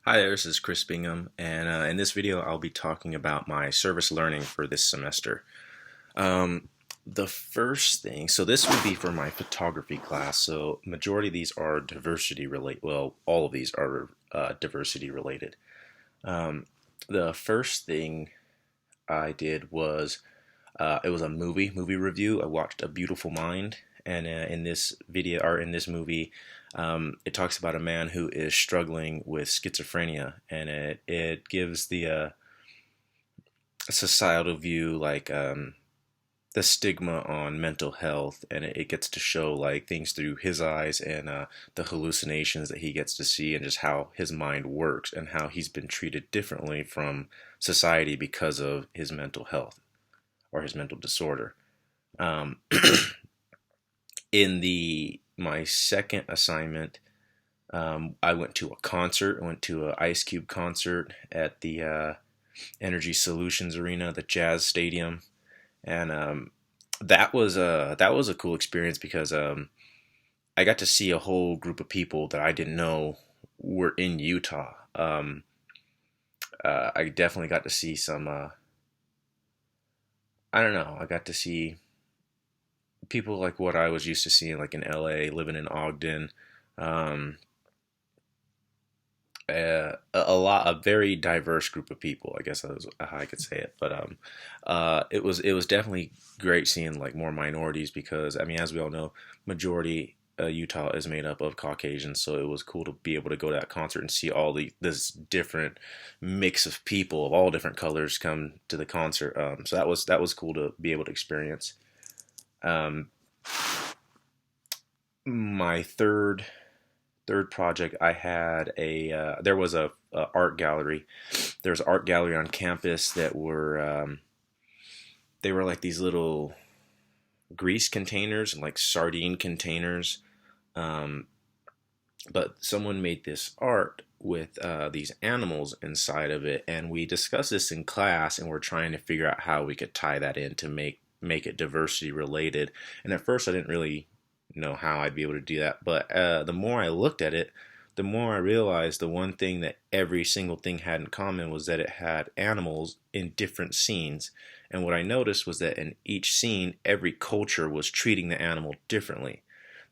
Hi there, this is Chris Bingham, and in this video I'll be talking about my service learning for this semester. Um, the first thing, so this would be for my photography class, so majority of these are diversity related, well, all of these are diversity related. Um, the first thing I did was, it was a movie review. I watched A Beautiful Mind, and in this video, or in this movie, it talks about a man who is struggling with schizophrenia, and it gives the societal view, like the stigma on mental health, and it gets to show like things through his eyes and the hallucinations that he gets to see, and just how his mind works and how he's been treated differently from society because of his mental health or his mental disorder. Um, in the my second assignment, I went to a concert. I went to an Ice Cube concert at the Energy Solutions Arena, the Jazz Stadium, and that was a cool experience because I got to see a whole group of people that I didn't know were in Utah. I definitely got to see some. I don't know. I got to see people like what I was used to seeing, like in LA, living in Ogden. Um, a very diverse group of people. I guess that was how I could say it. But it was definitely great seeing like more minorities because I mean, as we all know, majority Utah is made up of Caucasians, so it was cool to be able to go to that concert and see all this different mix of people of all different colors come to the concert. So that was cool to be able to experience. Um, my third project, I had there was a art gallery. There's an art gallery on campus that were they were like these little grease containers and like sardine containers. Um, but someone made this art with these animals inside of it, and we discussed this in class, and we're trying to figure out how we could tie that in to make it diversity related. And at first, I didn't really know how I'd be able to do that, but the more I looked at it, the more I realized the one thing that every single thing had in common was that it had animals in different scenes. And what I noticed was that in each scene, every culture was treating the animal differently.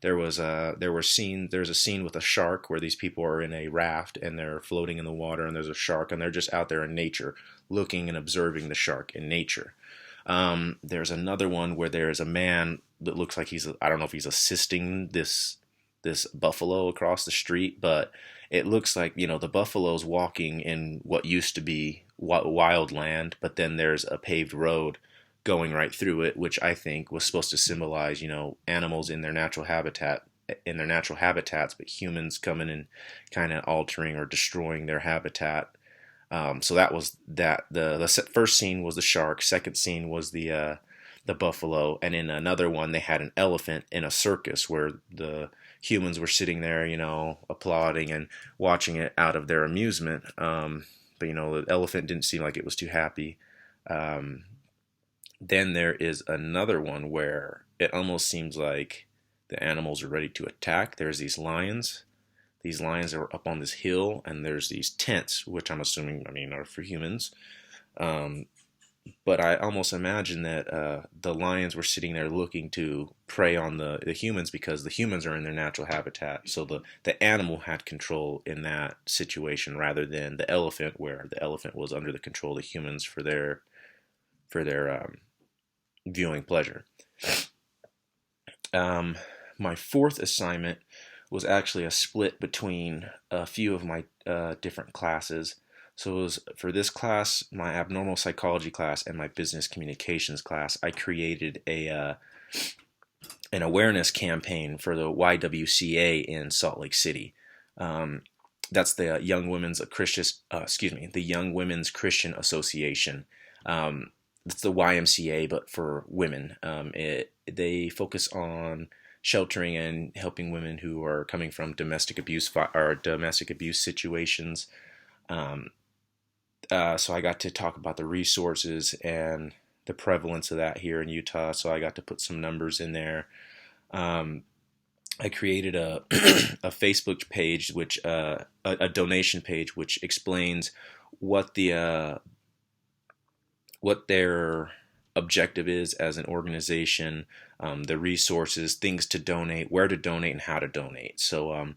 There's a scene with a shark where these people are in a raft and they're floating in the water, and there's a shark, and they're just out there in nature looking and observing the shark in nature. There's another one where there's a man that looks like I don't know if he's assisting this buffalo across the street, but it looks like, the buffalo's walking in what used to be wild land, but then there's a paved road going right through it, which I think was supposed to symbolize, animals in their natural habitats, but humans coming and kind of altering or destroying their habitat. So that was that. The first scene was the shark. Second scene was the buffalo, and in another one they had an elephant in a circus where the humans were sitting there, applauding and watching it out of their amusement. But the elephant didn't seem like it was too happy. Um, then there is another one where it almost seems like the animals are ready to attack. There's these lions. These lions are up on this hill, and there's these tents, which I'm assuming, are for humans. Um, but I almost imagine that the lions were sitting there looking to prey on the humans because the humans are in their natural habitat. So the animal had control in that situation rather than the elephant, where the elephant was under the control of the humans for their viewing pleasure. Um, my fourth assignment was actually a split between a few of my different classes. So it was for this class, my abnormal psychology class, and my business communications class. I created an awareness campaign for the YWCA in Salt Lake City. Um, that's the Young Women's Christian Association. It's the YMCA, but for women. They focus on sheltering and helping women who are coming from domestic abuse or domestic abuse situations. Um, so I got to talk about the resources and the prevalence of that here in Utah. So I got to put some numbers in there. Um, I created a a Facebook page, which a donation page, which explains what the what their objective is as an organization, the resources, things to donate, where to donate, and how to donate. So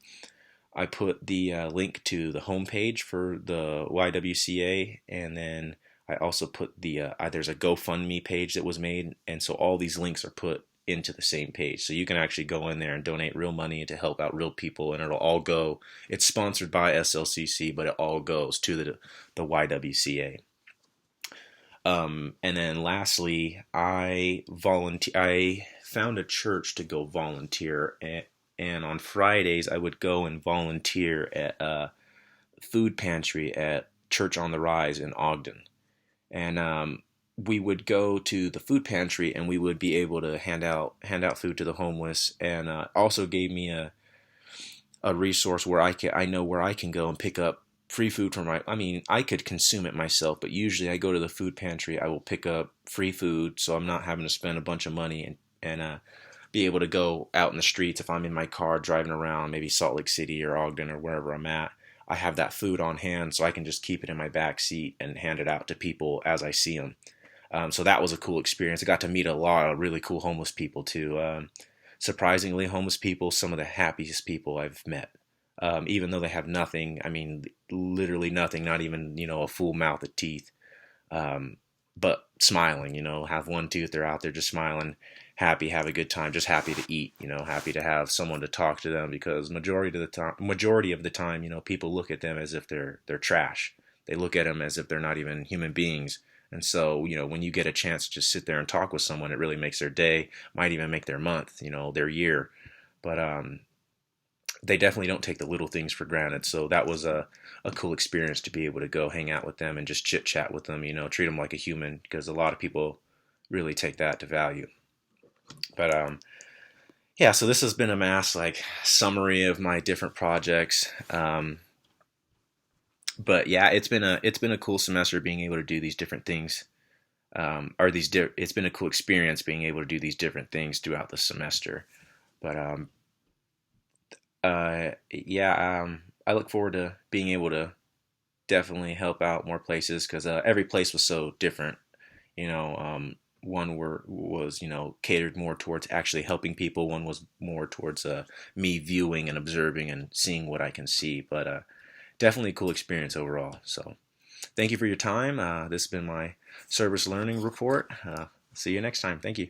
I put the link to the homepage for the YWCA, and then I also put there's a GoFundMe page that was made, and so all these links are put into the same page. So you can actually go in there and donate real money to help out real people, and it'll all go. It's sponsored by SLCC, but it all goes to the YWCA. And then lastly, I found a church to go volunteer at, and on Fridays I would go and volunteer at a food pantry at Church on the Rise in Ogden. And we would go to the food pantry and we would be able to hand out food to the homeless, and also gave me a resource where I know where I can go and pick up free food from I mean, I could consume it myself, but usually I go to the food pantry, I will pick up free food, so I'm not having to spend a bunch of money, and be able to go out in the streets if I'm in my car driving around, maybe Salt Lake City or Ogden or wherever I'm at. I have that food on hand, so I can just keep it in my back seat and hand it out to people as I see them. So that was a cool experience. I got to meet a lot of really cool homeless people too. Surprisingly, homeless people, some of the happiest people I've met. Even though they have nothing, I mean, literally nothing, not even, a full mouth of teeth, but smiling, have one tooth, they're out there just smiling, happy, have a good time, just happy to eat, happy to have someone to talk to them, because majority of the time, people look at them as if they're trash. They look at them as if they're not even human beings. And so, when you get a chance to just sit there and talk with someone, it really makes their day, might even make their month, their year. But they definitely don't take the little things for granted. So that was a cool experience to be able to go hang out with them and just chit chat with them, treat them like a human, because a lot of people really take that to value. But yeah, so this has been a mass like summary of my different projects. But yeah, it's been a cool semester being able to do these different things. It's been a cool experience being able to do these different things throughout the semester. But yeah, I look forward to being able to definitely help out more places, because every place was so different. One was catered more towards actually helping people. One was more towards me viewing and observing and seeing what I can see. But definitely a cool experience overall. So thank you for your time. This has been my service learning report. See you next time. Thank you.